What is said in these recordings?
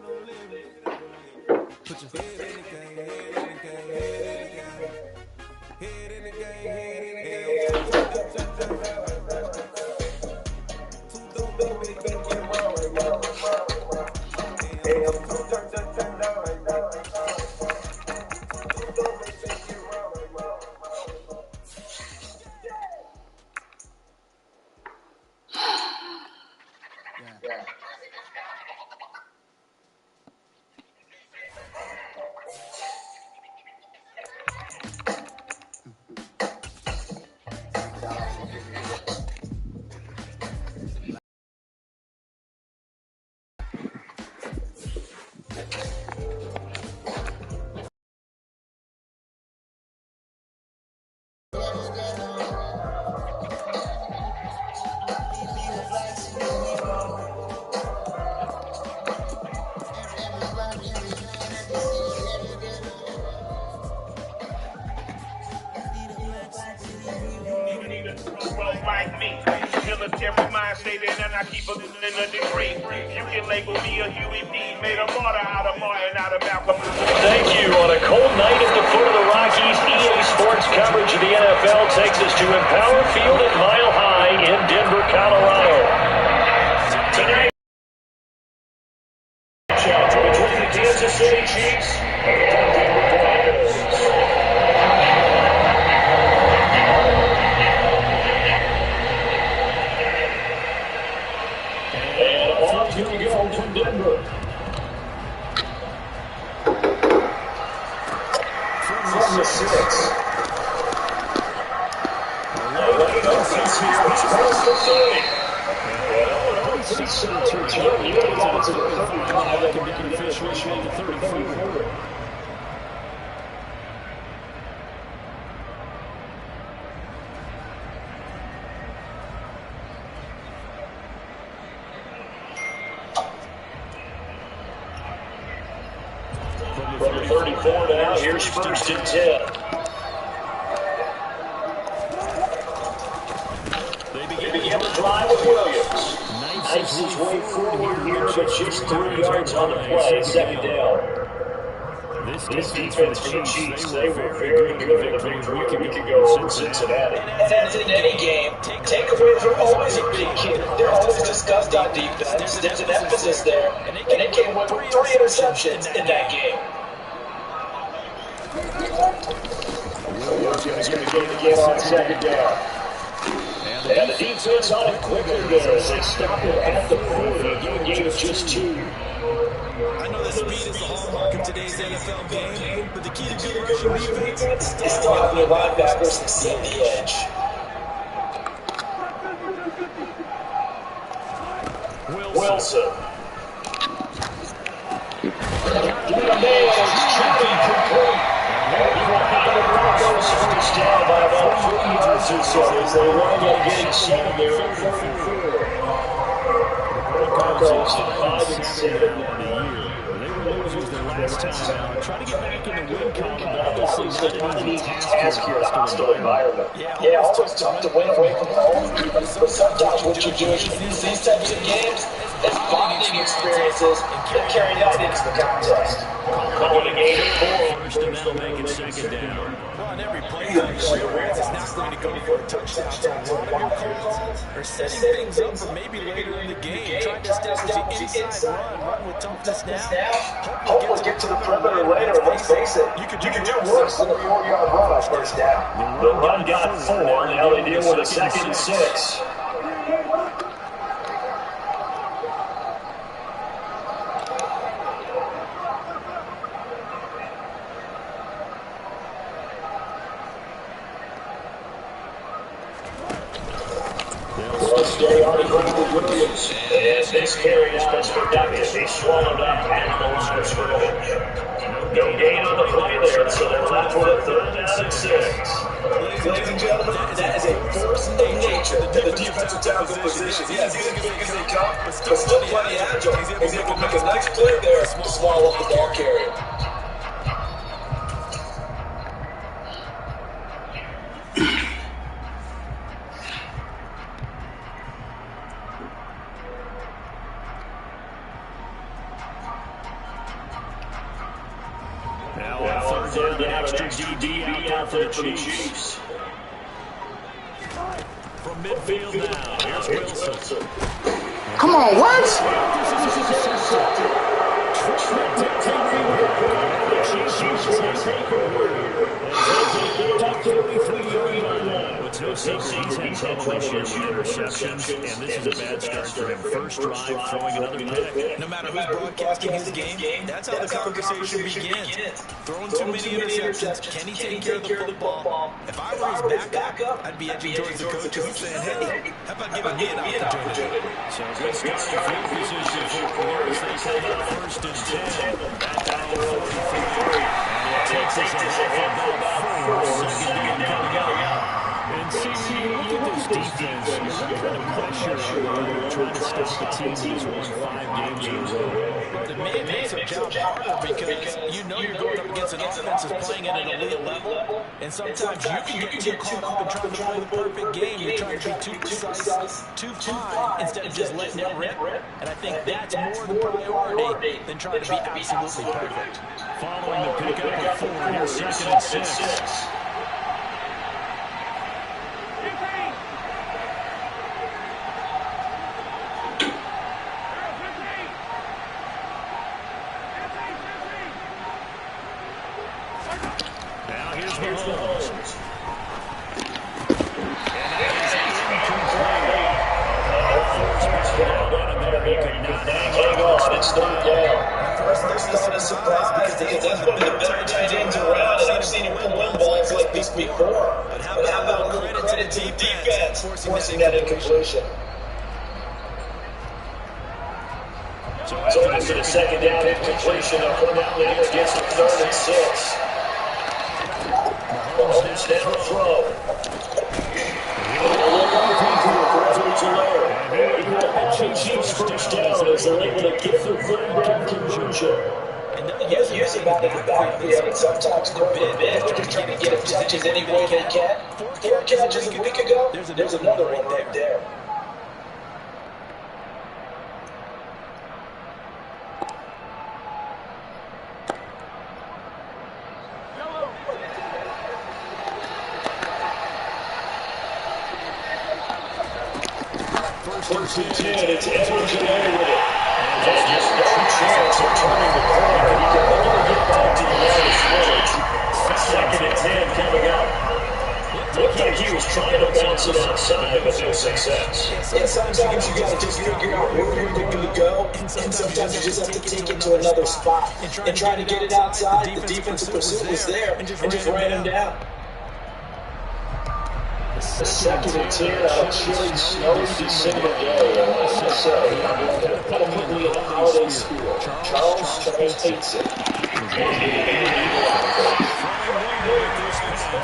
Put your head in the game, head in the game, head in the game. Head in the game, head in the game. Too dope, baby, make it wrong right now. Like me, military mind stated, and I keep a degree. You can label me a Huey P. Made a martyr out of Martin, out of Malcolm. Thank you. On a cold night at the foot of the Rockies, EA Sports coverage of the NFL takes us to Empower Field at Mile High in Denver, Colorado. Tonight, between the Kansas City Chiefs and the Denver Broncos. Here we go from Denver. From the 6. Offense here, which was the 30. Pretty solid return. You got to the 35 and we can finish with the 34. From the 34 now, here's first and 10. They begin the drive with Williams. Knifes his way forward here, but just 3 yards on the play, second down. This defense for the Chiefs, they were very good in the victory a week ago over Cincinnati. And as in any game, takeaways are always a big key. They're always discussed on defense. There's an emphasis there, and they came with 3 interceptions in that game. Williams going to get it again on second down. And the defense on it quickly there as they stop it at the 40. Give a gain of just 2. I know that speed is the hallmark of today's NFL game, but the key to good rushing defense is still having your linebackers succeed the edge. Wilson. First down by about 3 yards or so as they wind up getting 7 there at 34. Broncos at 5 and 7 on the year. They were losers their last time out. Trying to get back in the win column. Obviously, not an easy task here in a hostile environment. Yeah, always tough to win away from home. But sometimes what you do is you use these types of games as bonding experiences that carry out into the contest. Calling a game at 4. First and that'll make it second down. Well, on every play, you realize it's not going to go for a touchdown. A lot of your calls are setting things up for maybe later in the game. Trying to establish the inside run with toughness now. Hopefully get to the perimeter later. Let's face it, you can do worse than a 4-yard run on first down. The run got 4. Now they deal with a second and 6. Stay on the ground with Williams. And this carry is productive. He swallowed up and goes for scrimmage. No gain on the play there, so they're left with a 3rd down and 6. Ladies and gentlemen, that is a force of nature to the defensive tackle position. Yes, he's as big as they come, but still plenty agile. He's able to make a nice play there to swallow up the ball carrier. Now on third down, an extra DB out there for the Chiefs. From midfield now, here's Wilson. Come on, what? It's no secret he's had trouble this year with interceptions, and this is a bad start for him. First drive, throwing another pick. No matter who's broadcasting his game, that's how the conversation begins. Throwing too many interceptions, can he take care of the football? If I were his backup, I'd be edging towards the coaches and saying, hey, how about giving me an opportunity? So good start to field position for the Warriors. They take it first and 10. Back down to 43. And it takes us about 4 seconds coming out. And see, look at this defense. What kind of pressure are they trying to stop the team that's won 5 games in a row? To me, it makes their job harder because you know you're going up against an offense that's playing at an elite level, and sometimes you can get too caught up in trying to play the perfect game. You're trying to be too precise, too fine, instead of just letting it rip. And I think that's more the priority than trying to be absolutely perfect. Following the pickup of 4, here's second and 6. Forcing that incompletion. So after the second down incompletion, they'll come out here against a 3rd and 6. Mahomes down the throw. Chiefs first down as they're able to get the 3rd down conversion. Using that in the backfield, sometimes quite a bit, just trying to get as much as any way they can. 4 catches a week ago, there's another one right there. First and 10, it's Edwards and over with it. There's just no chance of turning the corner. He can only get back to the line of scrimmage. Second and 10 coming up. Looked like he was trying to bounce it outside, but no success. And sometimes you got to just figure out where you're going to go, and sometimes you just have to take it to another spot. And trying to get it outside, the defensive pursuit was there, and just ran him down. Second and 10 on a chilly, snowy December day. And I must say, kind of put me in the holiday spirit. Charles hates it.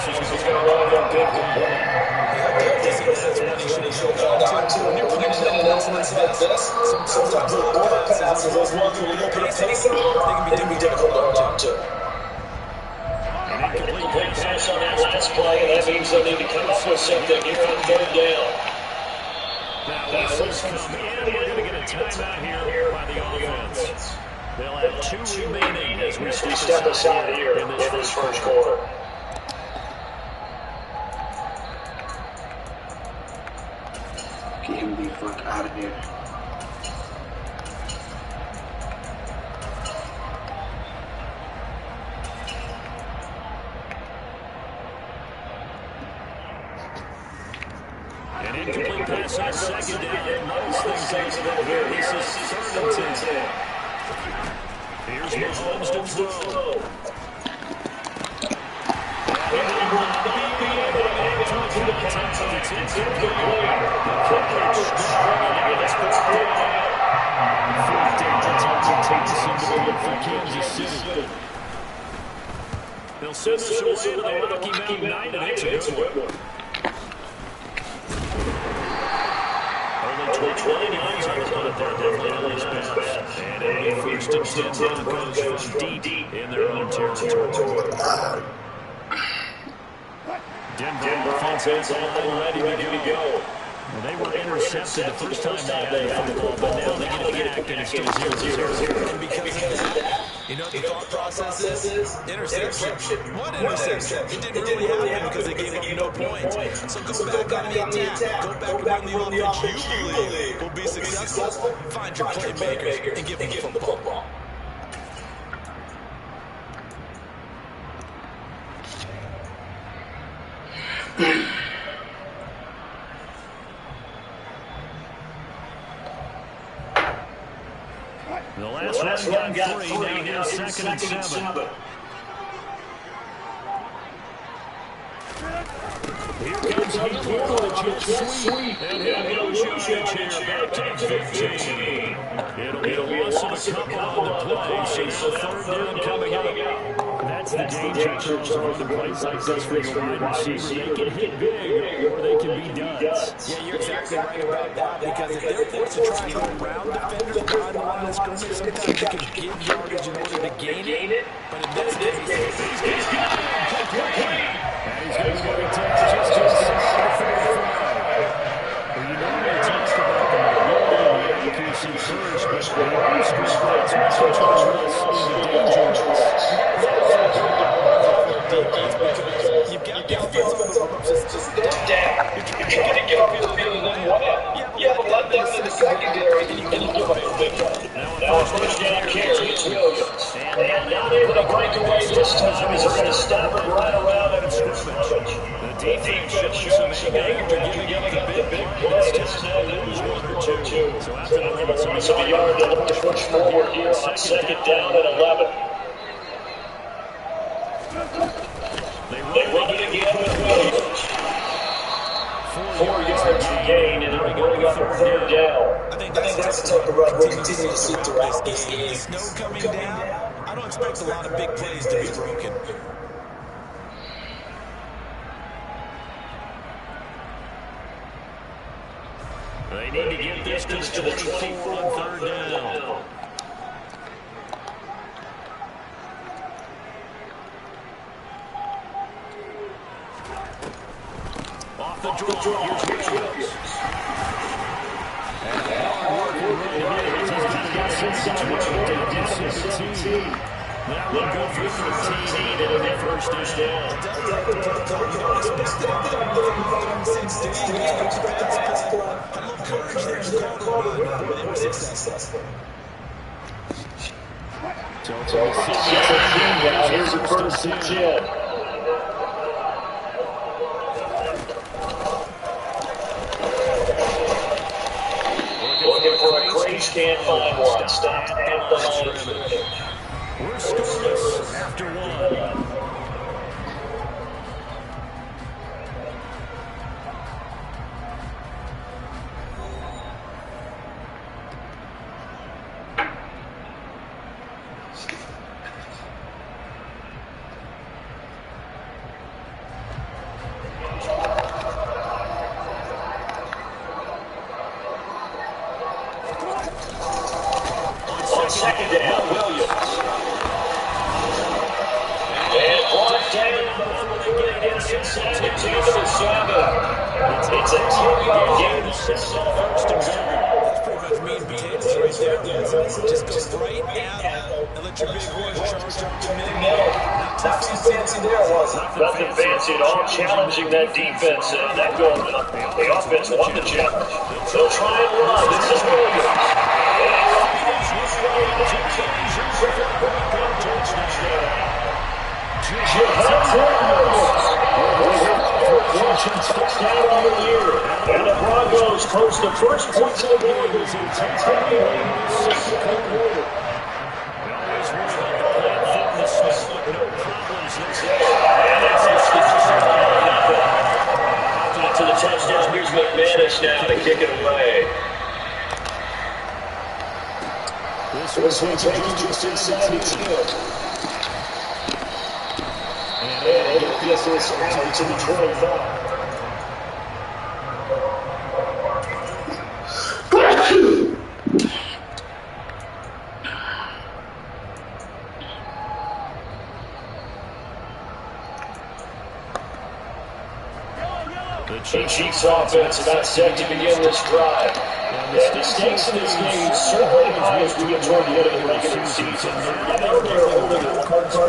He's going to run that big play. Sometimes the border passes, those ones where you don't pay attention, they can be difficult to hold on to. Incomplete pass on that last play, and that means they'll need to come up with something here on 3rd down. Now, whistles come in. We're going to get a timeout here by the offense. They'll have 2 remaining as we step aside here in this first quarter. Get me the fuck out of here. An incomplete pass on second down. Most things a little here. This is 3rd and 10. Here's Mahomes to throw. They'll send this away to the Rocky Mountain Night, and it's a good one. Only 20 yards on the punt there, definitely pass. And a first and 10 Broncos from deep in their own territory. Denver offense line ready to go. Well, they were intercepted the first time they had the football, but now they get it back, and it's still 0-0. And because of that, You know what the thought process is? Interception. What interception? It didn't really happen because they gave up no points. So go back on the attack. Go back and run the offense you believe will be successful. Find your playmakers and give them the football. The last one got three. Now here's second and 7. Here comes Hamler with a jet sweep. And he'll lose here back to 15. It'll be a loss of a couple on the play, so third down coming up. That's the danger, Charles, of the plays like this for your wide receiver. They can hit big, or they can be duds. Yeah, you're exactly right about that, because if they're forced to try and go around defenders behind the line of scrimmage, sometimes they can give yardage in order to gain it. But in this case, he's got it. And he's going to get it just inside the 45. Well, you know, we talked about the mobility and the accuracy first, but the on-screen plays also turns us into dangerous. You've got the offense on the ropes. Just down. You're trying to get off the field and then what? You have a letdown in the secondary, and you give up a big one. Now it's first down carry. It's Williams. And not able to break away this time as they're going to stop it right around at scrimmage. The defense showing some anger, giving up the big play. This time they lose 1 or 2. So after the loss of a yard, they'll push forward here on second down at 11. They run it again with Williams. 4 yards to gain, and it'll bring up a third down. I think that's the type of run we'll continue to see throughout this game. Snow coming down, I don't expect a lot of big plays to be broken. They need to get this to the 24 on third down. Off the draw, here's Williams. And hard work right. He's got to get 17. That will go for 13, needed in the first down. Here's a first and 10. Looking for a crease, can't find one. Stopped at the line of scrimmage. We're scoreless after 1. Second down, Williams. And brought down inside the 2 to 7. It's a 10-yard gain. First and 7. That's pretty much meat and potatoes right there. Just go right at it and let your big boys charge up the middle. Not too fancy there, was it? Nothing fancy at all, challenging that defense. That goal, the offense won the challenge. They'll try and run. This is Williams. Touchdown on the year. And the Broncos post the first points of the game. To the touchdown, here's McManus now to kick it away. This one taking just inside the 10. And it gets this out to the 25. The Chiefs offense about set to begin this drive. And the stakes in this game certainly high as we get toward the end of the regular season.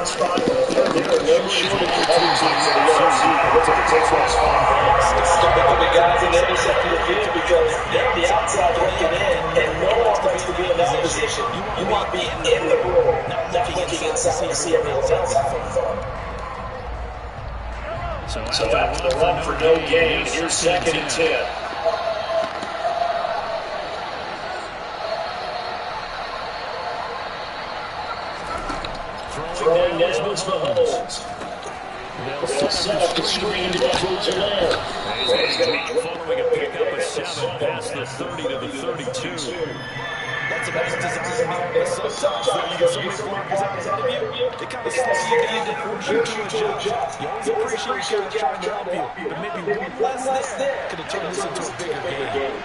spot. There are no shortage of other teams in the NFC looking to take that spot back. Start with the guys in intercept the field because they're the outside looking in, and no one wants to be in that position. You want to be in the room, not looking inside to see everyone else having fun. So after the run for no gain, here's 2nd and 10. Throwing down is Mahomes. They'll set up the screen to Edwards there. He's going to be following a pickup of 7 past the 30 to the 32. That's a nice design. Sometimes when you get so many blockers out ahead of you, they kind of slow you down to force you to adjust. You always appreciate guys trying to help you, but maybe one less there could have turned this into a bigger game.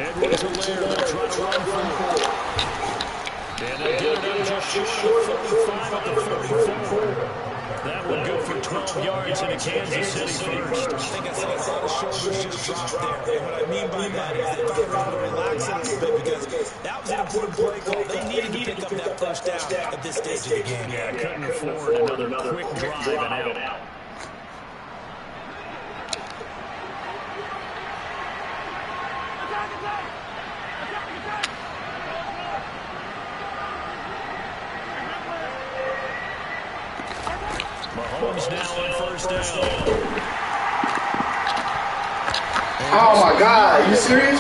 Edwards-Helaire trying to run for it. And they get it just short of 35 at the 34. That would go for 12 yards into Kansas City first. I think I saw a lot of shoulders just drop there. And what I mean by that is they thought they were able to relax it a little bit because that was an important play call. They needed to pick up that first down at this stage of the game. Yeah, couldn't afford another quick drive and out. Mahomes now on first down. Oh my God, you serious?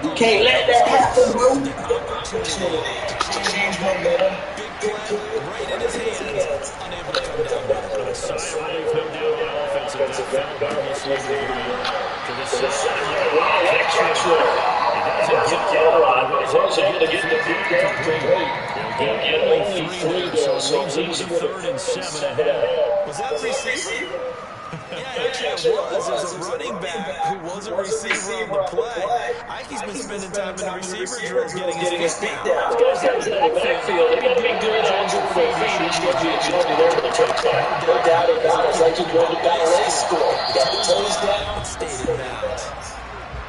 You can't let that happen, bro. Change momentum. Big play right in his hands. Unable to come down with it. A sigh of relief, no doubt, on offensive defense. To the side. Catch there. He doesn't get a lot, but he's also going to get the big complete. He'll get only 3 there, so it leaves him with 3rd and 7 ahead. Was that a receiver? Yeah, actually it was. It was a running back who was a receiver on the play. Ike's been spending time in the receiver drills getting his feet down. Those guys in the backfield, they got to be good on your feet. It's going to be a journey there for the touchdown. No doubt about it. It's like you're going to ballet school. Got the toes down. Stayed in bounds.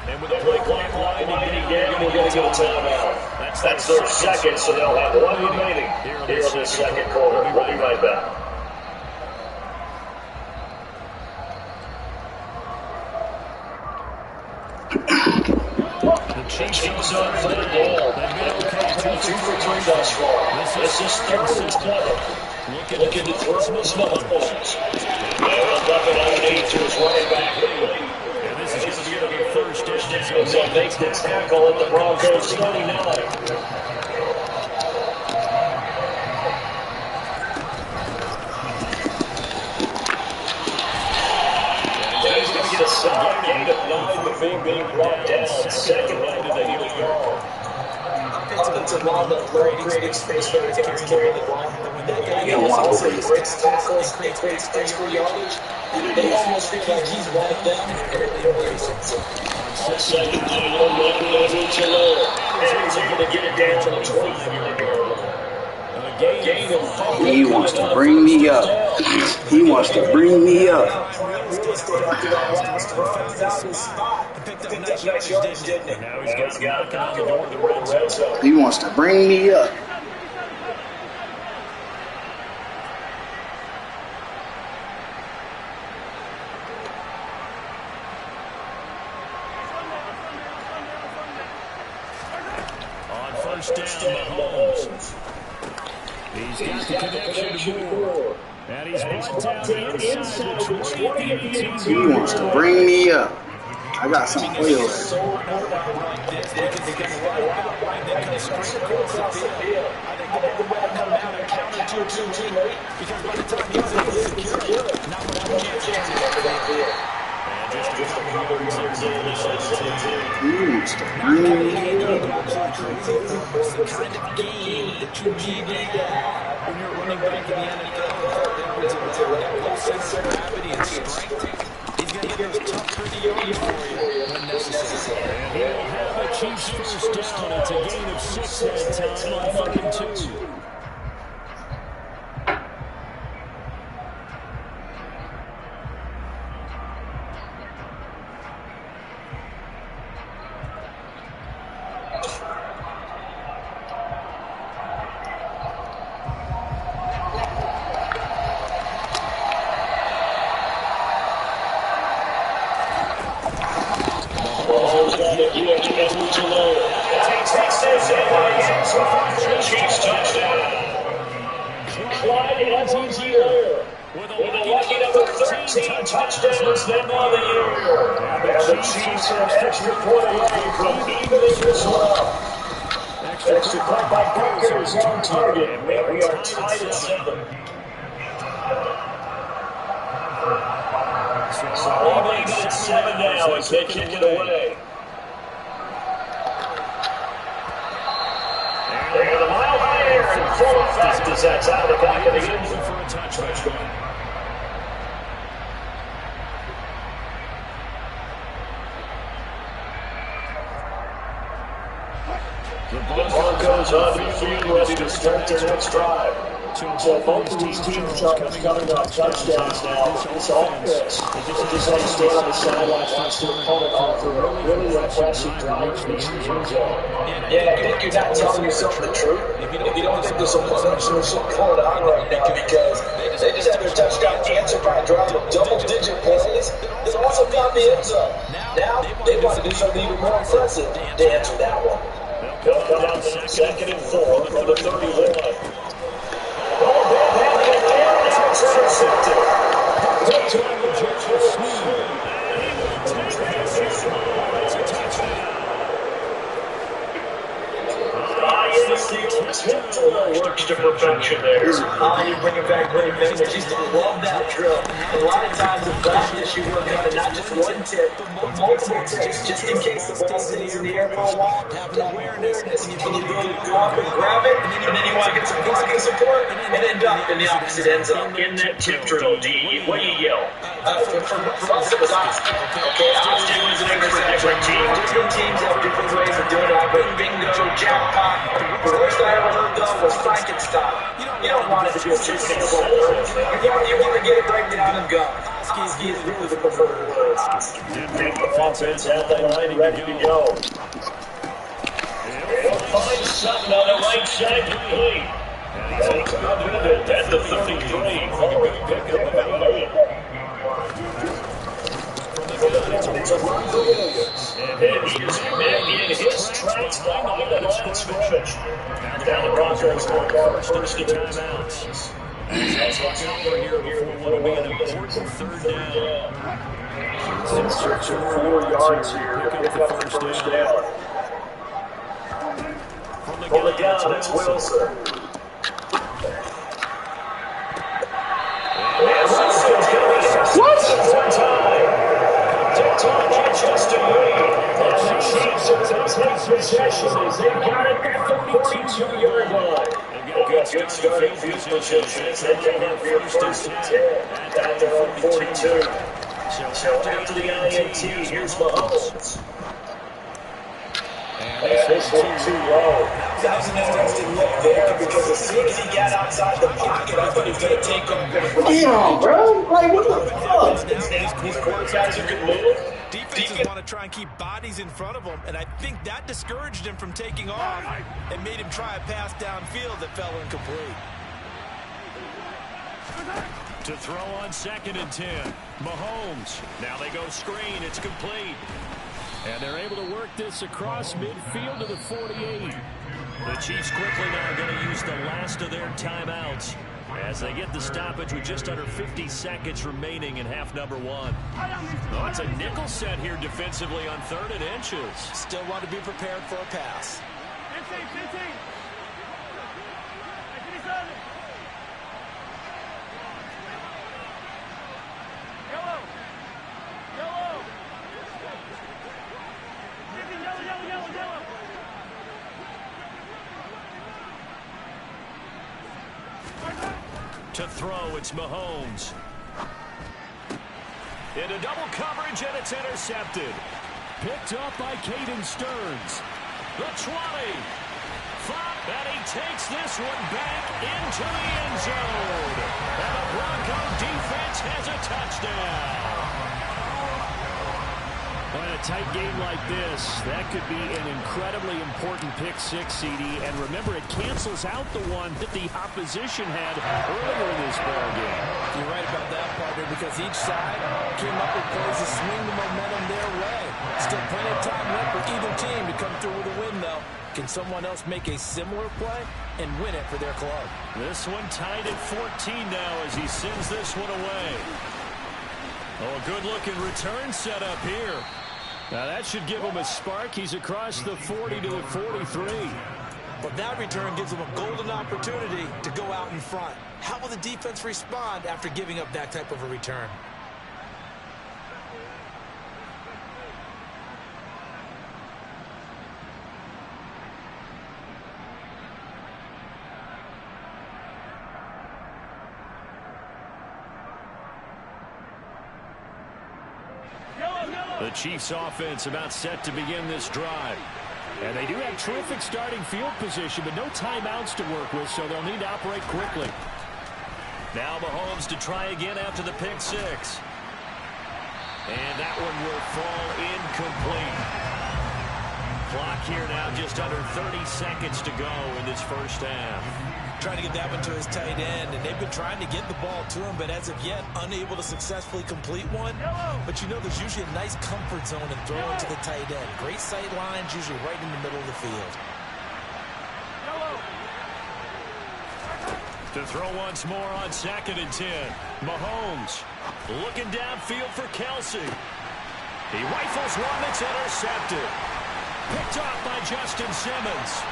And with the play clock winding Again, we're going to get a timeout. That's their second, so they'll have 1 remaining here in the second quarter. We'll be right back. The Chiefs are 3rd down. They've been 2 for 3 thus far. This is 3rd and 7. Looking to throw some small balls. They'll dump it underneath to his running back. And this is going to be another first down. So makes the tackle at the Broncos 39. Get a solid gain of 9 before being brought down. Second line to the yard. Offensive line that creating space for the guys carrying the ball. When that guy also breaks tackles and creates space for yardage, they almost feel like he's one of them and they embrace it. Second and 1, Edwards-Helaire. He's able to get it down to the 25-yard line. He wants to bring me up. He wants to bring me up. Now he's got knocking on the door of the red zone. He wants to bring me up. On first down, Mahomes. He's got the connection to Moore. And he's brought down inside the 20. He wants to bring me up. I got something for you. He wants to bring me up. It's the kind of game that you need to have when you're running back in the NFL. That low center of gravity and strength. He's going to get those tough, pretty yards for you when necessary. And he will have a Chiefs first down. It's a gain of 6 that time on 3rd and 2. Chiefs touchdown. Clyde Edwards-Helaire with a lucky number 13 touchdowns then on the year. And the Chiefs are an extra point away from evening this one up. Extra point by Parker's on target. And we are tied at 7. So even at 7 now as they kick it away. They're the mile high air in full effect as that's out of the back of the end zone for a touchdown. The Broncos on the field ready to start their next drive. So both of these teams are coming on touchdowns now. This offense, they just have to stay on the sideline, watch their opponent offer a really impressive drive to reach the end zone. Yeah, I think you're not telling yourself the truth if you don't think there's some production or something going on right now, because they just had their touchdown answered by a drive of double-digit plays. They also got the end zone. Now they want to do something even more impressive to answer that one. They'll come out in 2nd and 4 from the 31. Works to perfection there. You're bringing back great memories. Used to love that drill. A lot of times in practice, you work on not just one tip, but multiple tips, just in case the ball stays in the air for a while. Have awareness. Can you go up and grab it, and then you want to get some blocking support, and end up in the opposite end zone. In that tip drill, D, what do you yell? For us, it was Oscar. Okay, Oscar was an English different teams. Different teams have different ways of doing it. But bingo, jackpot. The worst I ever heard of was Frankenstein. You don't want it to be a sustainable word. You want to get it right down and go. Oski is really the preferred word. The offense at the line, ready to go. They'll find something on the right side complete. They'll come with it at the 33. It's a run for Williams. And he is met in his tracks behind the line of scrimmage. Now the Broncos will go first and timeouts. That's what's over here before what will be an important 3rd down. In search of 4 yards here to pick up the first down. From the gun, it's Wilson. And Wilson's going to be one time. Justin Reed. And the Chiefs are going to take possession as they got it at the 42-yard line. They've got good starting field position as they come in for first and 10 at their own 42. So after the INT, here's Mahomes. And this one too low. That was an interesting look there, because as soon as he got outside the pocket, I thought he was going to take him. Damn, bro. Like, what the fuck? These quarterbacks who can move. Defenses want to try and keep bodies in front of him, and I think that discouraged him from taking off and made him try a pass downfield that fell incomplete. To throw on 2nd and 10. Mahomes. Now they go screen. It's complete. And they're able to work this across midfield to the 48. The Chiefs quickly now going to use the last of their timeouts as they get the stoppage with just under 50 seconds remaining in half number 1. Oh, it's a nickel set here defensively on 3rd and inches. Still want to be prepared for a pass. 15. To throw, it's Mahomes. Into double coverage, and it's intercepted. Picked up by Caden Stearns. The 20. And he takes this one back into the end zone. And the Bronco defense has a touchdown. In a tight game like this, that could be an incredibly important pick six, CD. And remember, it cancels out the one that the opposition had earlier in this ball game. You're right about that, partner, because each side came up with plays to swing the momentum their way. Still plenty of time left for either team to come through with a win, though. Can someone else make a similar play and win it for their club? This one tied at 14 now as he sends this one away. Oh, a good-looking return set up here. Now that should give him a spark. He's across the 40 to the 43. But that return gives him a golden opportunity to go out in front. How will the defense respond after giving up that type of a return? The Chiefs offense about set to begin this drive. And they do have terrific starting field position, but no timeouts to work with, so they'll need to operate quickly. Now Mahomes to try again after the pick six. And that one will fall incomplete. Clock here now just under 30 seconds to go in this first half. Trying to get that one to his tight end, and they've been trying to get the ball to him, but as of yet, unable to successfully complete one. But you know there's usually a nice comfort zone in throwing to the tight end. Great sight lines, usually right in the middle of the field. To throw once more on 2nd and 10. Mahomes looking downfield for Kelsey. He rifles one that's intercepted. Picked off by Justin Simmons.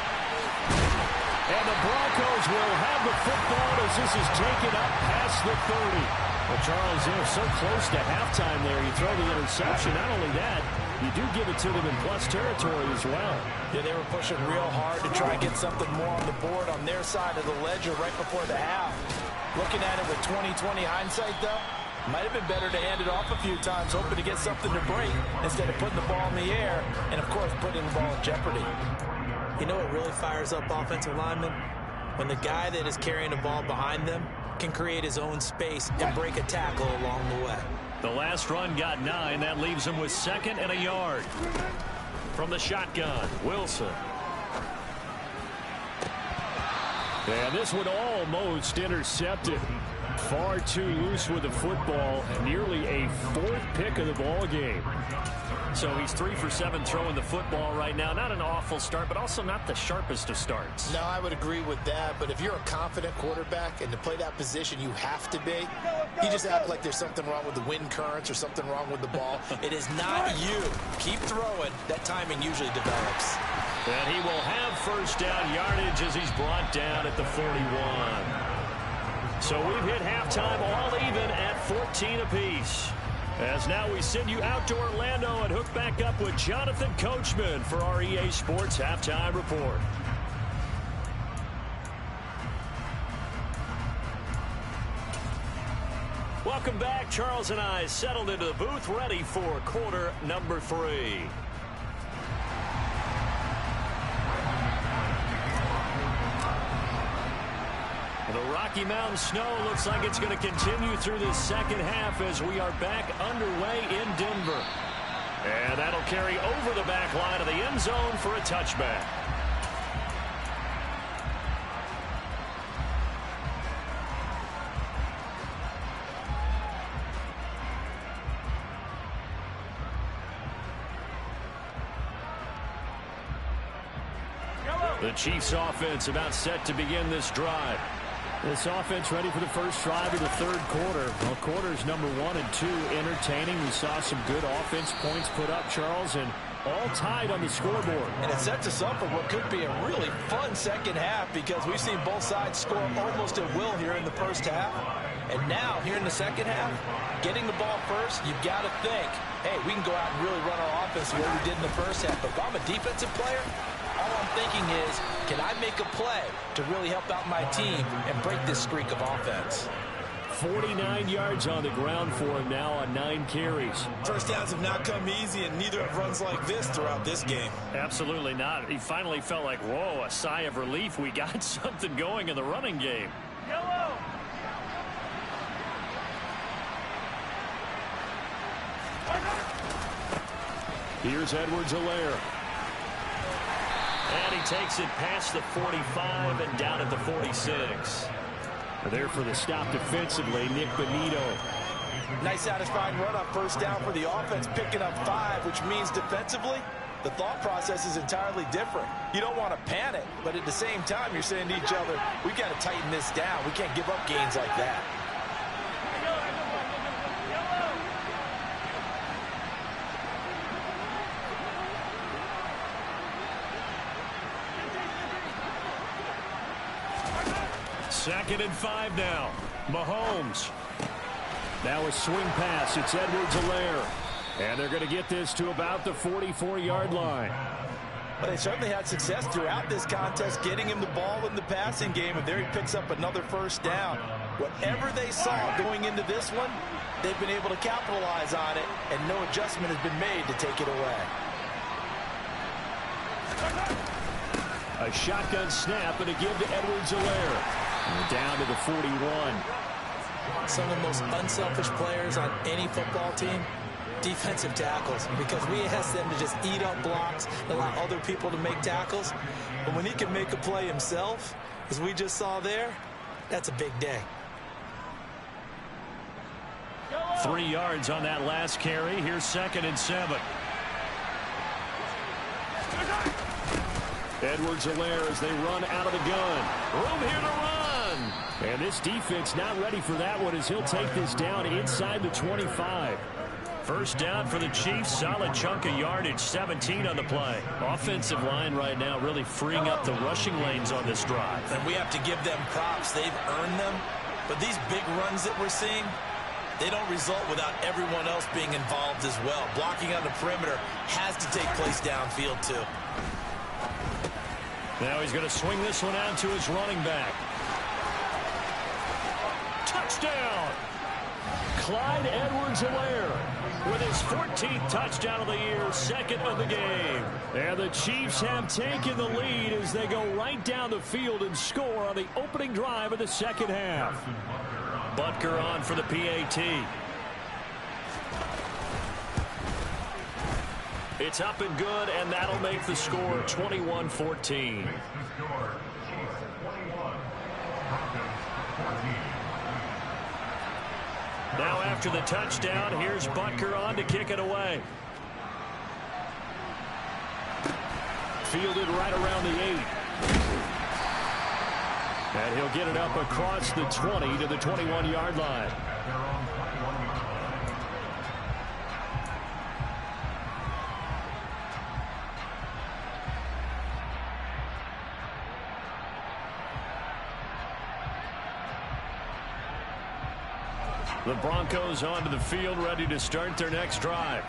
And the Broncos will have the football as this is taken up past the 30. Well, Charles, they're so close to halftime there. You throw the interception. Not only that, you do give it to them in plus territory as well. Yeah, they were pushing real hard to try and get something more on the board on their side of the ledger right before the half. Looking at it with 20/20 hindsight, though, might have been better to hand it off a few times, hoping to get something to break instead of putting the ball in the air and, of course, putting the ball in jeopardy. You know what really fires up offensive linemen? When the guy that is carrying the ball behind them can create his own space and break a tackle along the way. The last run got 9. That leaves him with 2nd and a yard. From the shotgun, Wilson. And this one almost intercepted. Far too loose with the football. Nearly a 4th pick of the ball game. So he's 3 for 7 throwing the football right now. Not an awful start, but also not the sharpest of starts. No, I would agree with that. But if you're a confident quarterback and to play that position, you have to be. You just act like there's something wrong with the wind currents or something wrong with the ball. It is not you. Keep throwing. That timing usually develops. And he will have first down yardage as he's brought down at the 41. So we've hit halftime all even at 14 apiece. As now we send you out to Orlando and hook back up with Jonathan Coachman for our EA Sports Halftime Report. Welcome back. Charles and I settled into the booth, ready for quarter number 3. The Rocky Mountain snow looks like it's going to continue through this second half as we are back underway in Denver. And that'll carry over the back line of the end zone for a touchback. The Chiefs offense about set to begin this drive. This offense ready for the first drive of the third quarter. Well, quarters number 1 and 2 entertaining. We saw some good offense points put up, Charles, and all tied on the scoreboard. And it sets us up for what could be a really fun second half because we've seen both sides score almost at will here in the first half. And now, here in the second half, getting the ball first, you've got to think, hey, we can go out and really run our offense the way we did in the first half. But if I'm a defensive player, all I'm thinking is, can I make a play to really help out my team and break this streak of offense? 49 yards on the ground for him now on 9 carries. First downs have not come easy, and neither have runs like this throughout this game. Absolutely not. He finally felt like, whoa, a sigh of relief. We got something going in the running game. Yellow. Here's Edwards-Helaire. And he takes it past the 45 and down at the 46. There for the stop defensively, Nick Bonito. Nice satisfying run on first down for the offense, picking up 5, which means defensively, the thought process is entirely different. You don't want to panic, but at the same time, you're saying to each other, we've got to tighten this down. We can't give up gains like that. Second and 5 now. Mahomes. Now a swing pass. It's Edwards-Helaire. And they're going to get this to about the 44-yard line. But they certainly had success throughout this contest, getting him the ball in the passing game, and there he picks up another first down. Whatever they saw going into this one, they've been able to capitalize on it, and no adjustment has been made to take it away. A shotgun snap and a give to Edwards-Helaire. Down to the 41. Some of the most unselfish players on any football team, defensive tackles, because we ask them to just eat up blocks, allow other people to make tackles. But when he can make a play himself, as we just saw there, that's a big day. 3 yards on that last carry. Here's 2nd and 7. Edwards-Helaire as they run out of the gun. Room here to run. And this defense not ready for that one as he'll take this down inside the 25. First down for the Chiefs. Solid chunk of yardage. 17 on the play. Offensive line right now really freeing up the rushing lanes on this drive. And we have to give them props. They've earned them. But these big runs that we're seeing, they don't result without everyone else being involved as well. Blocking on the perimeter has to take place downfield too. Now he's going to swing this one out to his running back. Touchdown! Clyde Edwards-Helaire with his 14th touchdown of the year, 2nd of the game. And the Chiefs have taken the lead as they go right down the field and score on the opening drive of the second half. Butker on for the PAT. It's up and good, and that'll make the score 21-14. Now after the touchdown, here's Butker on to kick it away. Fielded right around the 8. And he'll get it up across the 20 to the 21-yard line. The Broncos onto the field, ready to start their next drive.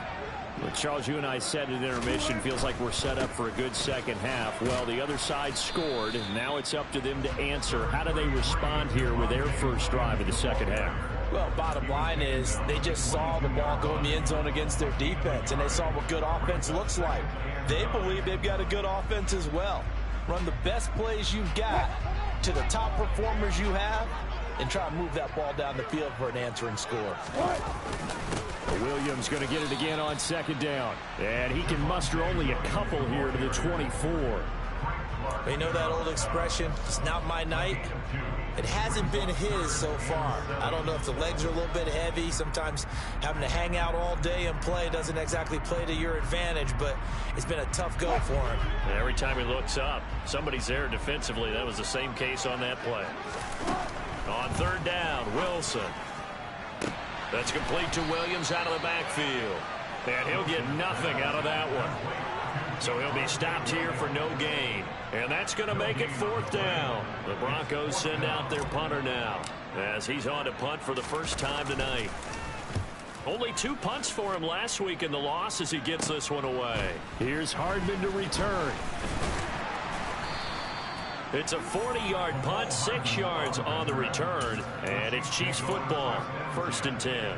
Well, Charles, you and I said at intermission, feels like we're set up for a good second half. Well, the other side scored, and now it's up to them to answer. How do they respond here with their first drive of the second half? Well, bottom line is they just saw the ball go in the end zone against their defense, and they saw what good offense looks like. They believe they've got a good offense as well. Run the best plays you've got to the top performers you have, and try to move that ball down the field for an answering score. Williams going to get it again on second down. And he can muster only a couple here to the 24. You know that old expression, it's not my night? It hasn't been his so far. I don't know if the legs are a little bit heavy. Sometimes having to hang out all day and play doesn't exactly play to your advantage, but it's been a tough go for him. And every time he looks up, somebody's there defensively. That was the same case on that play. On third down, Wilson. That's complete to Williams out of the backfield. And he'll get nothing out of that one. So he'll be stopped here for no gain. And that's going to make it fourth down. The Broncos send out their punter now as he's on to punt for the first time tonight. Only 2 punts for him last week in the loss as he gets this one away. Here's Hardman to return. It's a 40-yard punt, 6 yards on the return, and it's Chiefs football, 1st and 10.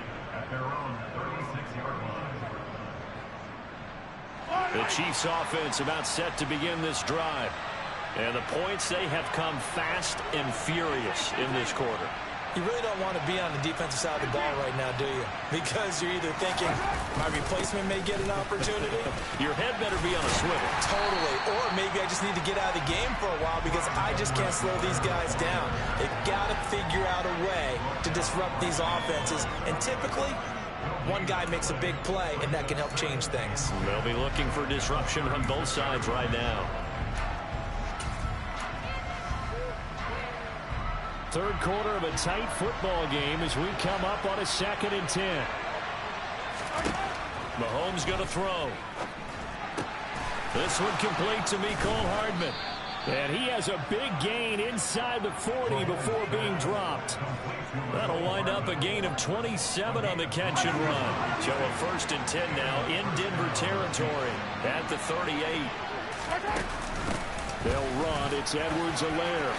The Chiefs offense about set to begin this drive. And the points, they have come fast and furious in this quarter. You really don't want to be on the defensive side of the ball right now, do you? Because you're either thinking, my replacement may get an opportunity. Your head better be on a swivel. Totally. Or maybe I just need to get out of the game for a while because I just can't slow these guys down. They've got to figure out a way to disrupt these offenses. And typically, one guy makes a big play, and that can help change things. They'll be looking for disruption on both sides right now. Third quarter of a tight football game as we come up on a 2nd and 10. Mahomes going to throw. This one complete to Mecole Hardman. And he has a big gain inside the 40 before being dropped. That'll wind up a gain of 27 on the catch and run. So a 1st and 10 now in Denver territory at the 38. They'll run. It's Edwards-Helaire.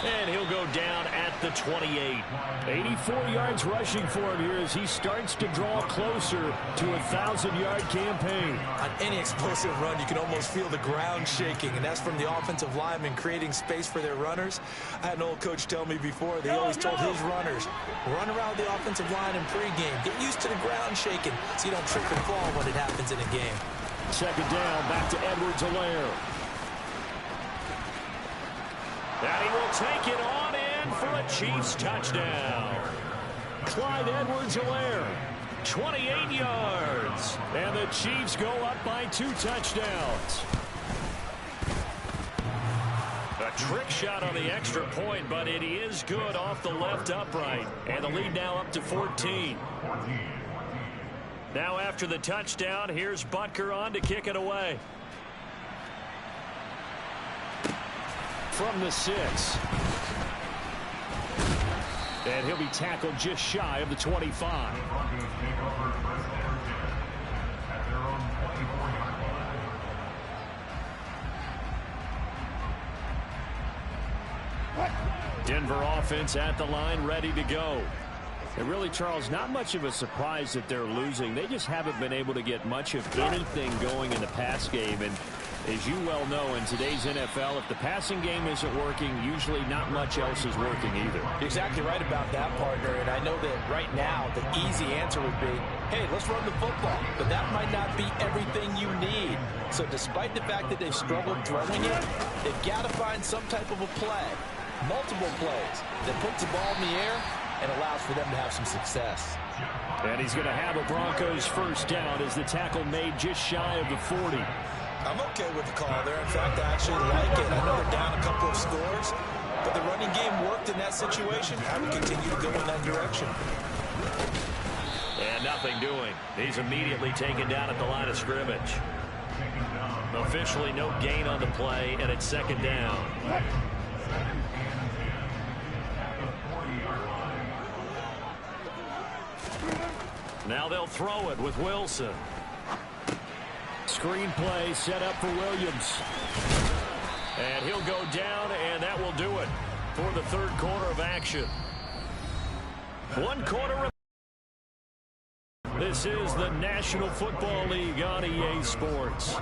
And he'll go down at the 28. 84 yards rushing for him here as he starts to draw closer to a 1,000-yard campaign. On any explosive run, you can almost feel the ground shaking, and that's from the offensive linemen creating space for their runners. I had an old coach tell me before, they always told his runners, run around the offensive line in pregame. Get used to the ground shaking so you don't trip and fall when it happens in a game. 2nd down, back to Edwards-Helaire. And he will take it on in for a Chiefs touchdown. Clyde Edwards-Helaire, 28 yards. And the Chiefs go up by 2 touchdowns. A trick shot on the extra point, but it is good off the left upright. And the lead now up to 14. Now after the touchdown, here's Butker on to kick it away. From the 6. And he'll be tackled just shy of the 25. Denver offense at the line, ready to go. And really, Charles, not much of a surprise that they're losing. They just haven't been able to get much of anything going in the pass game. And as you well know, in today's NFL, if the passing game isn't working, usually not much else is working either. You're exactly right about that, partner. And I know that right now the easy answer would be, hey, let's run the football. But that might not be everything you need. So despite the fact that they've struggled throwing it, they've got to find some type of a play, multiple plays, that puts the ball in the air and allows for them to have some success. And he's going to have a Broncos 1st down as the tackle made just shy of the 40. I'm okay with the call there. In fact, I actually like it. I know they're down a couple of scores, but the running game worked in that situation. I would continue to go in that direction. And nothing doing. He's immediately taken down at the line of scrimmage. Officially no gain on the play, and it's 2nd down. Now they'll throw it with Wilson. Screen play set up for Williams. And he'll go down, and that will do it for the 3rd quarter of action. 1 quarter. This is the National Football League on EA Sports.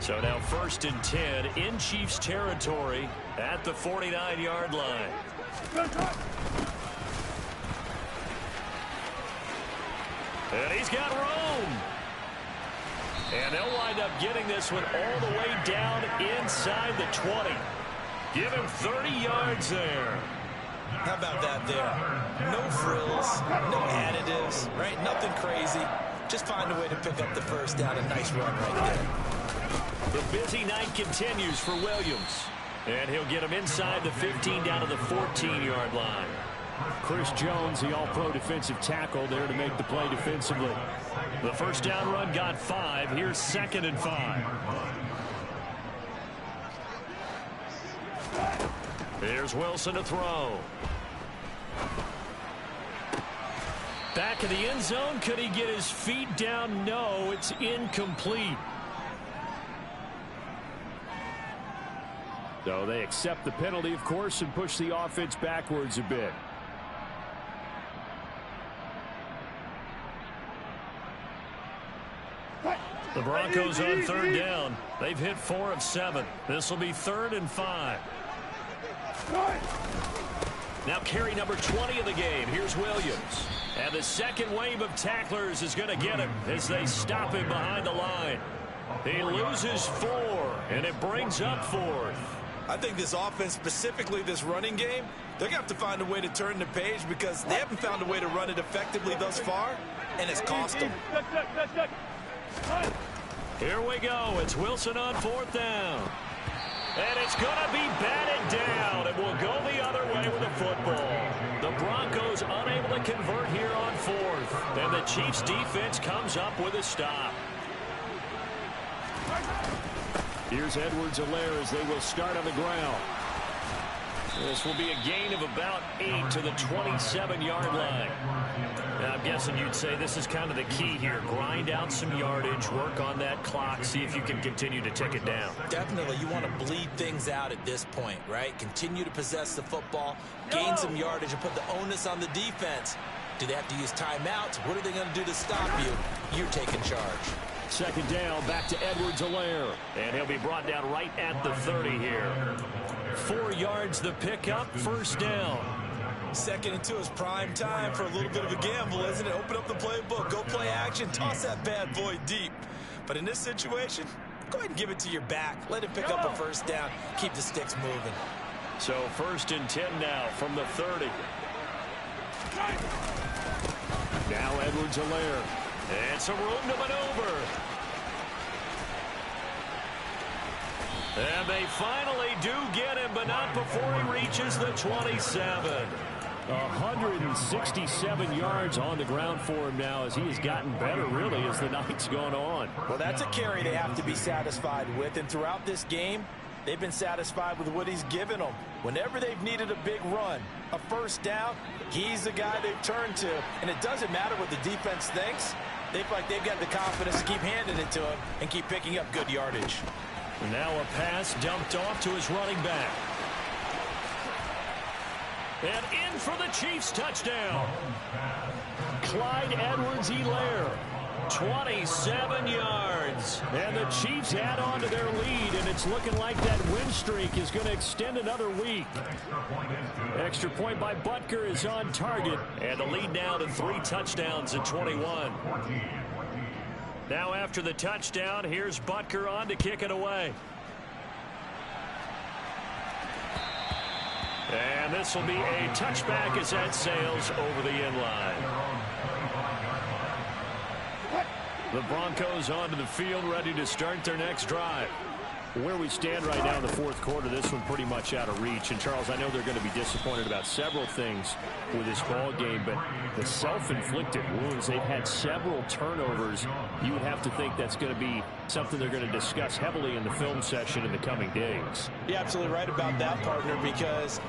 So now 1st and 10 in Chiefs territory at the 49-yard line. And he's got room. And they'll wind up getting this one all the way down inside the 20. Give him 30 yards there. How about that there? No frills, no additives, right? Nothing crazy. Just find a way to pick up the 1st down. A nice run right there. The busy night continues for Williams. And he'll get him inside the 15 down to the 14-yard line. Chris Jones, the all-pro defensive tackle, there to make the play defensively. The 1st down run got 5. Here's 2nd and 5. Here's Wilson to throw. Back of the end zone. Could he get his feet down? No, it's incomplete. So they accept the penalty, of course, and push the offense backwards a bit. The Broncos on third down. They've hit 4 of 7. This will be 3rd and 5. Now carry number 20 of the game. Here's Williams. And the second wave of tacklers is going to get him as they stop him behind the line. He loses 4, and it brings up 4th. I think this offense, specifically this running game, they're going to have to find a way to turn the page because they haven't found a way to run it effectively thus far, and it's cost them. Here we go. It's Wilson on 4th down. And it's going to be batted down. It will go the other way with the football. The Broncos unable to convert here on 4th. And the Chiefs defense comes up with a stop. Here's Edwards-Helaire as they will start on the ground. This will be a gain of about 8 to the 27-yard line. Now, I'm guessing you'd say this is kind of the key here. Grind out some yardage, work on that clock, see if you can continue to tick it down. Definitely, you want to bleed things out at this point, right? Continue to possess the football, gain some yardage, and put the onus on the defense. Do they have to use timeouts? What are they going to do to stop you? You're taking charge. Second down, back to Edwards-Helaire. And he'll be brought down right at the 30 here. 4 yards the pickup, 1st down. 2nd and 2 is prime time for a little bit of a gamble, isn't it? Open up the playbook, go play action, toss that bad boy deep. But in this situation, go ahead and give it to your back. Let him pick up a 1st down, keep the sticks moving. So 1st and 10 now from the 30. Now Edwards-Helaire. And some room to maneuver. And they finally do get him, but not before he reaches the 27. 167 yards on the ground for him now as he has gotten better, really, as the night's gone on. Well, that's a carry they have to be satisfied with, and throughout this game, they've been satisfied with what he's given them. Whenever they've needed a big run, a 1st down, he's the guy they've turned to. And it doesn't matter what the defense thinks. They feel like they've got the confidence to keep handing it to him and keep picking up good yardage. Now a pass dumped off to his running back. And in for the Chiefs touchdown. Clyde Edwards-Helaire. 27 yards. And the Chiefs add on to their lead, and it's looking like that win streak is going to extend another week. Extra point by Butker is on target, and the lead now to 3 touchdowns at 21. Now after the touchdown, here's Butker on to kick it away. And this will be a touchback as that sails over the end line. The Broncos onto the field, ready to start their next drive. Where we stand right now in the 4th quarter, this one pretty much out of reach. And, Charles, I know they're going to be disappointed about several things with this ball game, but the self-inflicted wounds, they've had several turnovers. You would have to think that's going to be something they're going to discuss heavily in the film session in the coming days. You're absolutely right about that, partner, because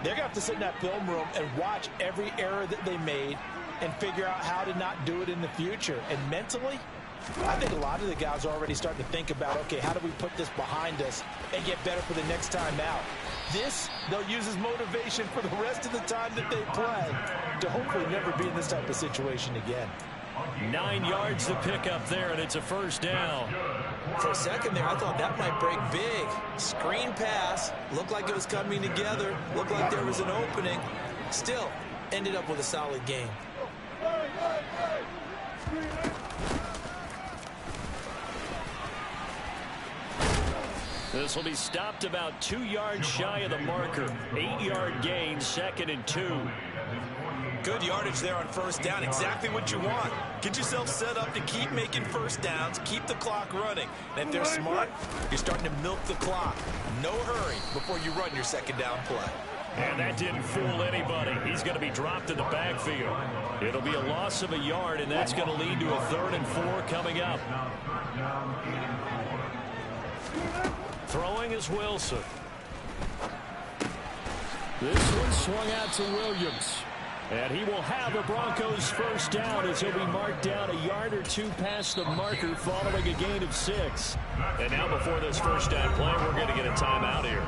they're going to have to sit in that film room and watch every error that they made and figure out how to not do it in the future. And mentally, I think a lot of the guys are already starting to think about, okay, how do we put this behind us and get better for the next time out? This, they'll use as motivation for the rest of the time that they play to hopefully never be in this type of situation again. 9 yards to pick up there, and it's a 1st down. For a second there, I thought that might break big. Screen pass, looked like it was coming together, looked like there was an opening. Still, ended up with a solid game. This will be stopped about 2 yards shy of the marker. 8-yard gain, 2nd and 2. Good yardage there on 1st down. Exactly what you want. Get yourself set up to keep making 1st downs, keep the clock running. And if they're smart, you're starting to milk the clock. No hurry before you run your 2nd down play. And that didn't fool anybody. He's going to be dropped in the backfield. It'll be a loss of a yard, and that's going to lead to a 3rd and 4 coming up. Throwing is Wilson. This one swung out to Williams. And he will have the Broncos first down as he'll be marked down a yard or two past the marker following a gain of 6. And now before this first down play, we're going to get a timeout here.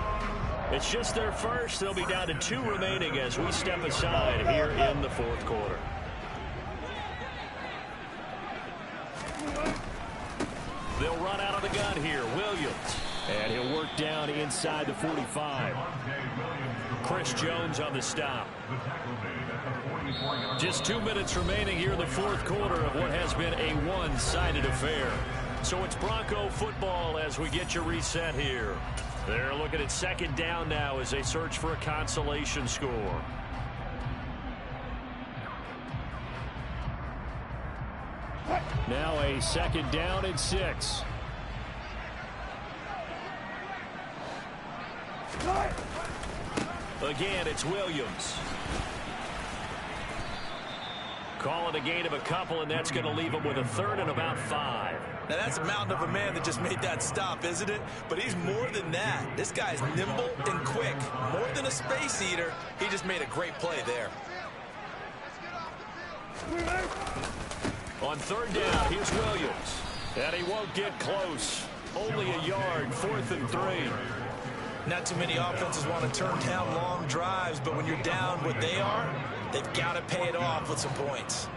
It's just their first. They'll be down to 2 remaining as we step aside here in the fourth quarter. They'll run out of the gun here. Williams. And he'll work down inside the 45. Chris Jones on the stop. Just 2 minutes remaining here in the fourth quarter of what has been a one-sided affair. So it's Bronco football as we get you reset here. They're looking at second down now as they search for a consolation score. Now a second down and 6. Again, it's Williams. Call it a gain of a couple, and that's going to leave him with a third and about 5. Now, that's a mountain of a man that just made that stop, isn't it? But he's more than that. This guy's nimble and quick. More than a space eater, he just made a great play there. On third down, here's Williams. And he won't get close. Only a yard, 4th and 3. Not too many offenses want to turn down long drives, but when you're down what they are, they've got to pay it off with some points.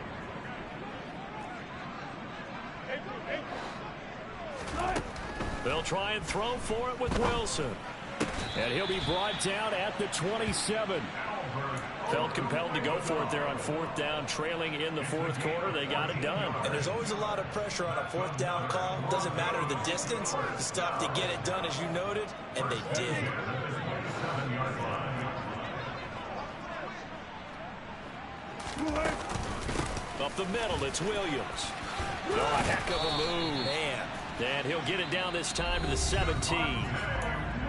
They'll try and throw for it with Wilson. And he'll be brought down at the 27. Felt compelled to go for it there on 4th down, trailing in the fourth quarter. They got it done. And there's always a lot of pressure on a 4th down call. Doesn't matter the distance. You stop to get it done, as you noted, and they did. Up the middle, it's Williams. Oh, a heck of a move. Man. And he'll get it down this time to the 17.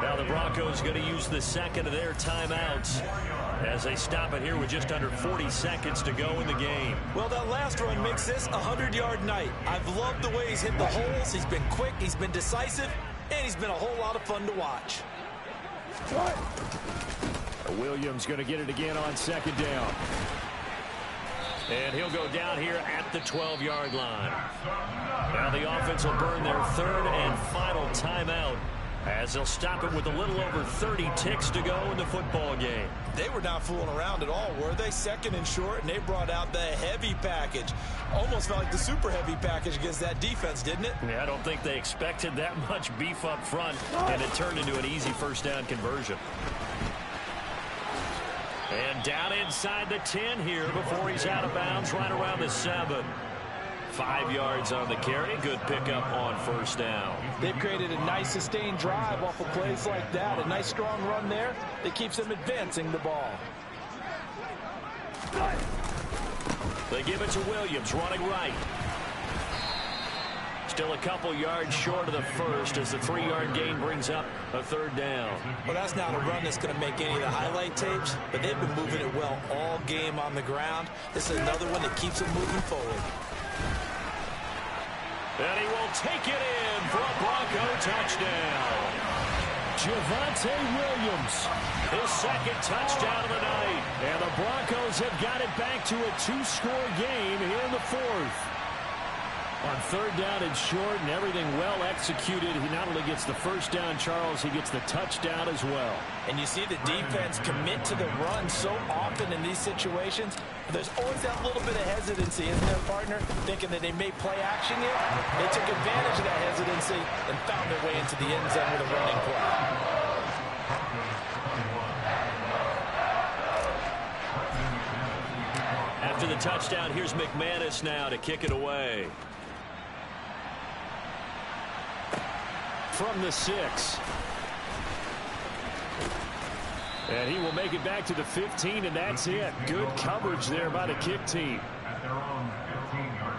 Now the Broncos going to use the second of their timeouts as they stop it here with just under 40 seconds to go in the game. Well, that last run makes this a 100-yard night. I've loved the way he's hit the holes. He's been quick, he's been decisive, and he's been a whole lot of fun to watch. Williams going to get it again on second down. And he'll go down here at the 12-yard line. Now the offense will burn their third and final timeout as they'll stop it with a little over 30 ticks to go in the football game. They were not fooling around at all, were they? Second and short, and they brought out the heavy package. Almost felt like the super heavy package against that defense, didn't it? Yeah, I don't think they expected that much beef up front, and it turned into an easy first down conversion. And down inside the 10 here before he's out of bounds, right around the 7. 5 yards on the carry. Good pickup on first down. They've created a nice sustained drive off of plays like that. A nice strong run there that keeps them advancing the ball. They give it to Williams, running right. Still a couple yards short of the first as the 3-yard gain brings up a third down. Well, that's not a run that's going to make any of the highlight tapes, but they've been moving it well all game on the ground. This is another one that keeps them moving forward. And he will take it in for a Bronco touchdown. Javonte Williams, his second touchdown of the night. And the Broncos have got it back to a 2-score game here in the fourth. On third down and short and everything well executed, he not only gets the first down, Charles, he gets the touchdown as well. And you see the defense commit to the run so often in these situations. There's always that little bit of hesitancy, isn't there, partner? Thinking that they may play action here. They took advantage of that hesitancy and found their way into the end zone with a running play. After the touchdown, here's McManus now to kick it away. From the 6. And he will make it back to the 15, and that's it. Good coverage there by the kick team. At their own 15-yard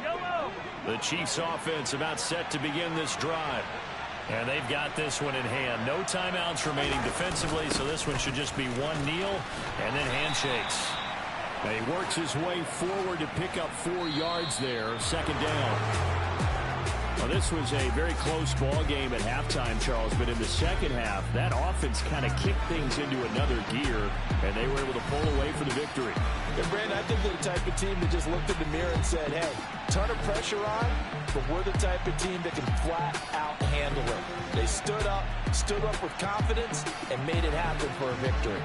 line. The Chiefs offense about set to begin this drive. And they've got this one in hand. No timeouts remaining defensively, so this one should just be one kneel and then handshakes. And he works his way forward to pick up 4 yards there. Second down. Well, this was a very close ball game at halftime, Charles, but in the second half, that offense kind of kicked things into another gear, and they were able to pull away for the victory. Yeah, Brandon, I think they're the type of team that just looked in the mirror and said, hey, ton of pressure on, but we're the type of team that can flat out handle it. They stood up with confidence, and made it happen for a victory.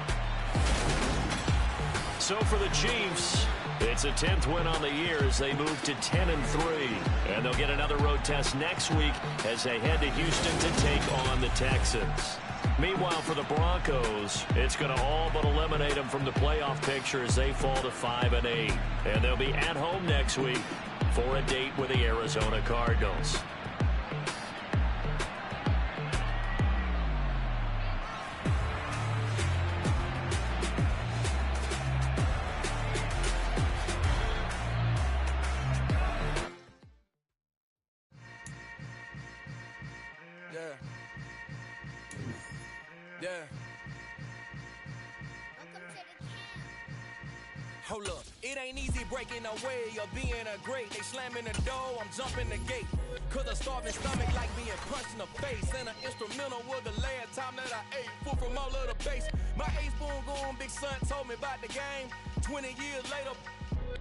So for the Chiefs, it's a 10th win on the year as they move to 10-3. And they'll get another road test next week as they head to Houston to take on the Texans. Meanwhile, for the Broncos, it's going to all but eliminate them from the playoff picture as they fall to 5-8. And they'll be at home next week for a date with the Arizona Cardinals. Yeah. Hold up, it ain't easy breaking away or being a great. They slamming the door, I'm jumping the gate. Cause a starving stomach like being punched in the face. And an instrumental was the last time that I ate. Full from all of the bass. My A-spoon going, big son told me about the game. 20 years later,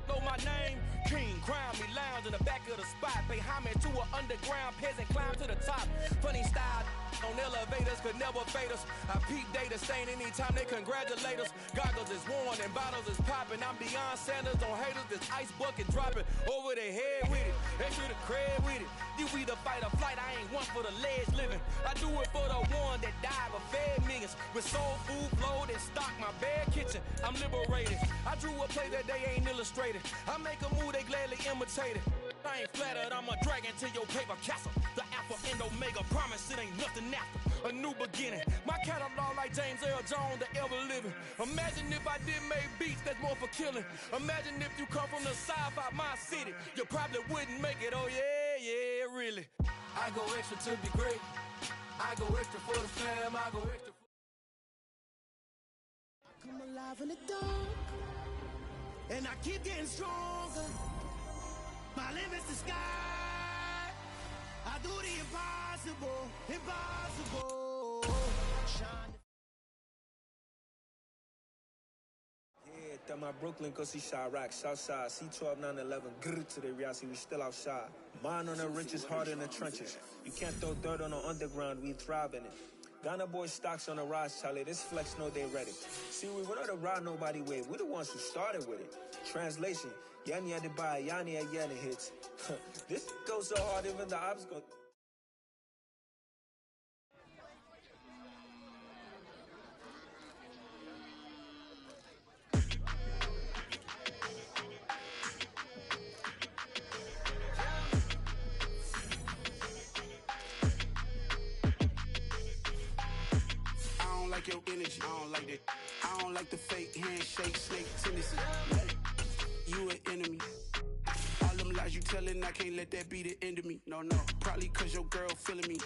know my name. King, crown me, lounge in the back of the spot. Pay homage to an underground peasant, climb to the top. Funny style on elevators could never fade us. I peep data stain anytime they congratulate us. Goggles is worn and bottles is popping. I'm Deion Sanders on haters, this ice bucket dropping over their head with it. Extra the cred with it. You either fight or flight, I ain't one for the ledge living. I do it for the one that died but fed millions. With soul food flowed and stock my bad kitchen. I'm liberated. I drew a play that they ain't illustrated. I make a move, they gladly imitate it. I ain't flattered, I'm a dragon to your paper castle. The alpha and omega, promise it ain't nothing after. A new beginning. My catalog like James Earl Jones, the ever living. Imagine if I did make beats that's more for killing. Imagine if you come from the south out my city. You probably wouldn't make it, oh yeah, really. I go extra to be great. I go extra for the fam, I go extra for... Come alive in the dark, and I keep getting stronger. My limit's the sky. I do the impossible, impossible. Shine. Yeah, that my Brooklyn, go see Chirac, Southside, C12, 911, grr to the Riasi, we still outside. Mine on the richest, heart in the trenches. You can't throw dirt on the underground, we thrive in it. Ghana boys stocks on the rise, Charlie. This flex know they ready. See, we not the ride nobody wave. We the ones who started with it. Translation: Yanni had to buy, Yanni had Yanni hits. This goes so hard, even the ops go. Like your energy, I don't like that. I don't like the fake handshake, snake tendency. You an enemy. All them lies you telling, I can't let that be the end of me. No, probably cause your girl feeling me.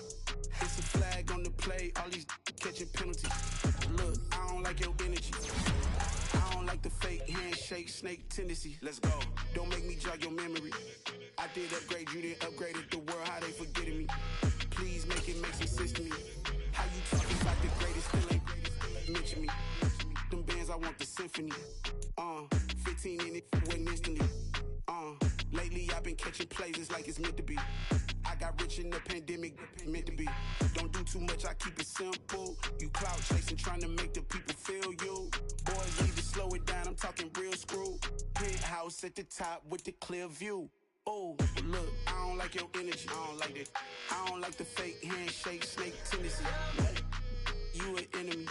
It's a flag on the play, all these catching penalties. Look, I don't like your energy. I don't like the fake handshake, snake tendency. Let's go. Don't make me jog your memory. I did upgrade, you didn't upgrade it. The world, how they forgetting me. Please make it make some sense to me. How you talking about the greatest, still ain't mention me. Them bands, I want the symphony. 15 in it, wasn't instantly. Lately I've been catching plays, it's like it's meant to be. I got rich in the pandemic, meant to be. Don't do too much, I keep it simple. You clout chasing, trying to make the people feel you. Boys need to slow it down, I'm talking real screw. Penthouse at the top with the clear view. Oh, look, I don't like your energy, I don't like that. I don't like the fake handshake, snake tendency. You an enemy.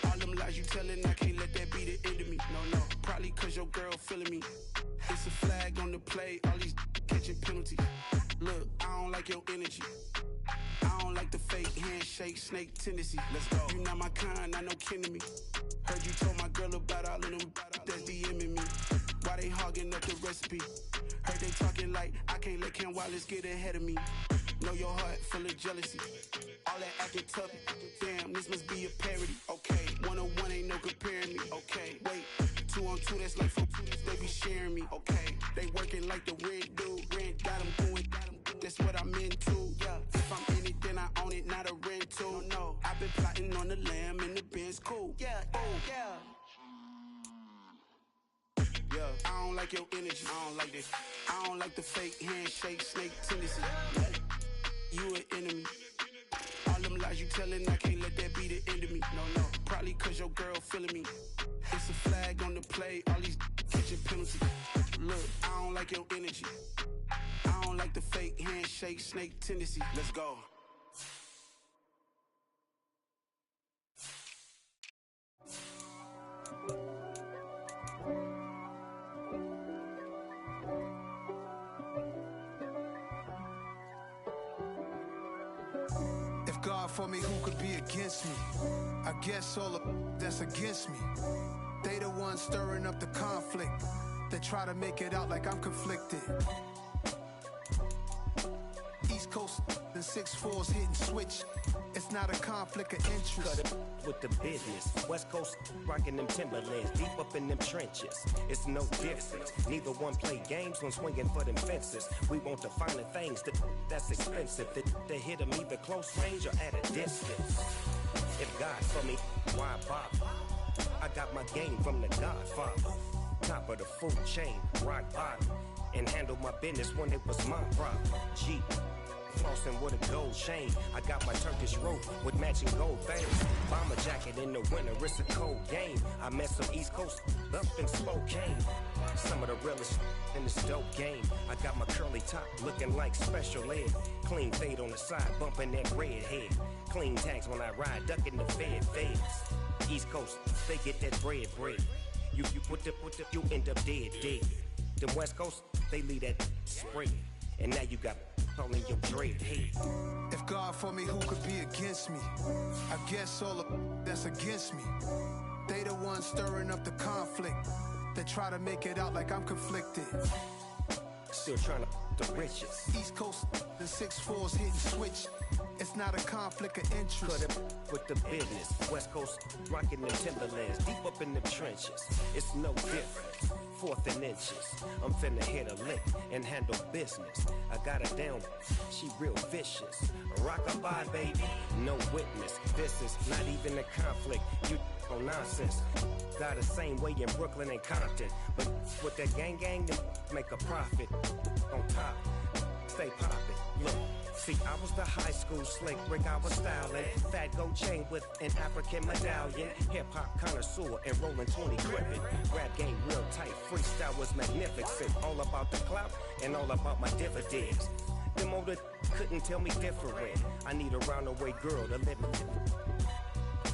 All them lies you telling, I can't let that be the end of me. No, probably cause your girl feeling me. It's a flag on the play, all these catching penalties. Look, I don't like your energy. I don't like the fake handshake, snake tendency. Let's go. You not my kind, not no kin to me. Heard you told my girl about all of them that's DMing me. Why they hogging up the recipe? Heard they talking like I can't let Ken Wallace get ahead of me. Know your heart full of jealousy. All that acting tough, damn, this must be a parody. Okay, 1-on-1 ain't no comparing me. Okay, wait, 2-on-2, that's like 4, they be sharing me. Okay, they working like the red dude, red got them going, they just what I'm into. Yeah, if I'm in it, then I own it, not a rental. No, I've been plotting on the lamb and the Benz cool. Yeah, yeah. Yeah, I don't like your energy. I don't like that. I don't like the fake handshake, snake tendency. You an enemy. All them lies you telling, I can't let that be the end of me. No, probably cause your girl feeling me. It's a flag on the play, all these catching penalties. Look, I don't like your energy. I don't like the fake handshake, snake tendency. Let's go. If God for me, who could be against me? I guess all of that's against me. They the ones stirring up the conflict. They try to make it out like I'm conflicted. East Coast and 6'4's hitting switch. It's not a conflict of interest. Cut it with the business. West Coast rocking them Timberlands, deep up in them trenches. It's no difference. Neither one play games when swinging for them fences. We want the finer things that's expensive. They hit them either close range or at a distance. If God for me, why bother? I got my game from the Godfather. Top of the food chain, rock bottom. And handle my business when it was my problem. Jeep. Flossing with a gold chain. I got my Turkish rope with matching gold veins. Bomber jacket in the winter, it's a cold game. I met some East Coast up in Spokane. Some of the realest in this dope game. I got my curly top looking like special ed. Clean fade on the side, bumping that red head. Clean tags when I ride, ducking the feds. East Coast, they get that bread. You put the, you end up dead. Them West Coast, they leave that spray. And now you got all in your dread head. If God for me, who could be against me? I guess all of that's against me. They the ones stirring up the conflict. They try to make it out like I'm conflicted. Still trying to the riches. East Coast, the 6'4's hitting switch. It's not a conflict of interest. Cut it with the business. West Coast rocking them Timberlands, deep up in the trenches. It's no different. 4th and inches. I'm finna hit a lick and handle business. I got her down, she real vicious. Rock-a-bye, baby, no witness. This is not even a conflict. You on nonsense. Got the same way in Brooklyn and Compton. But with that gang, they make a profit. On top, stay poppin'. Look. See, I was the high school slick Rick, I was styling. Fat gold chain with an African medallion. Hip-hop connoisseur and rolling 20 gripping. Rap game real tight, freestyle was magnificent. All about the clout and all about my dividends. Them older couldn't tell me different. I need a roundaway girl to live in.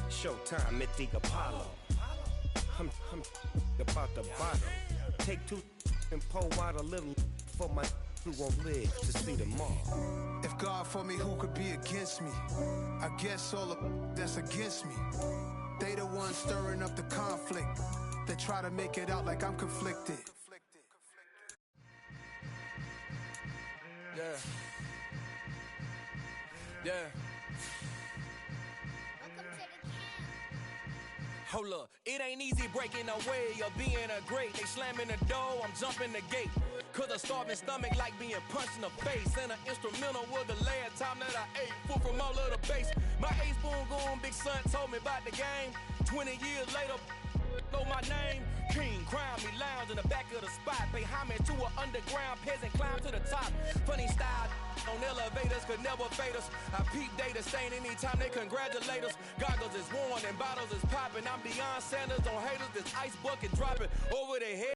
Showtime at the Apollo. I'm about the bottom. Take 2 and pour out a little for my who won't live to see tomorrow. If God for me, who could be against me? I guess all of that's against me. They the ones stirring up the conflict. They try to make it out like I'm conflicted. Yeah. Hold up, it ain't easy breaking away or being a great. They slamming the door, I'm jumping the gate. Cause a starving stomach like being punched in the face. And an instrumental was the last time that I ate. Food from all of the base. My ace boom goon, big son told me about the game. 20 years later, know my name. King, crown me, lounge in the back of the spot. Pay homage to an underground peasant, climb to the top. Funny style on elevators could never fade us. I peep data stain anytime they congratulate us. Goggles is worn and bottles is popping. I'm Deion Sanders on haters, this ice bucket dropping over their head.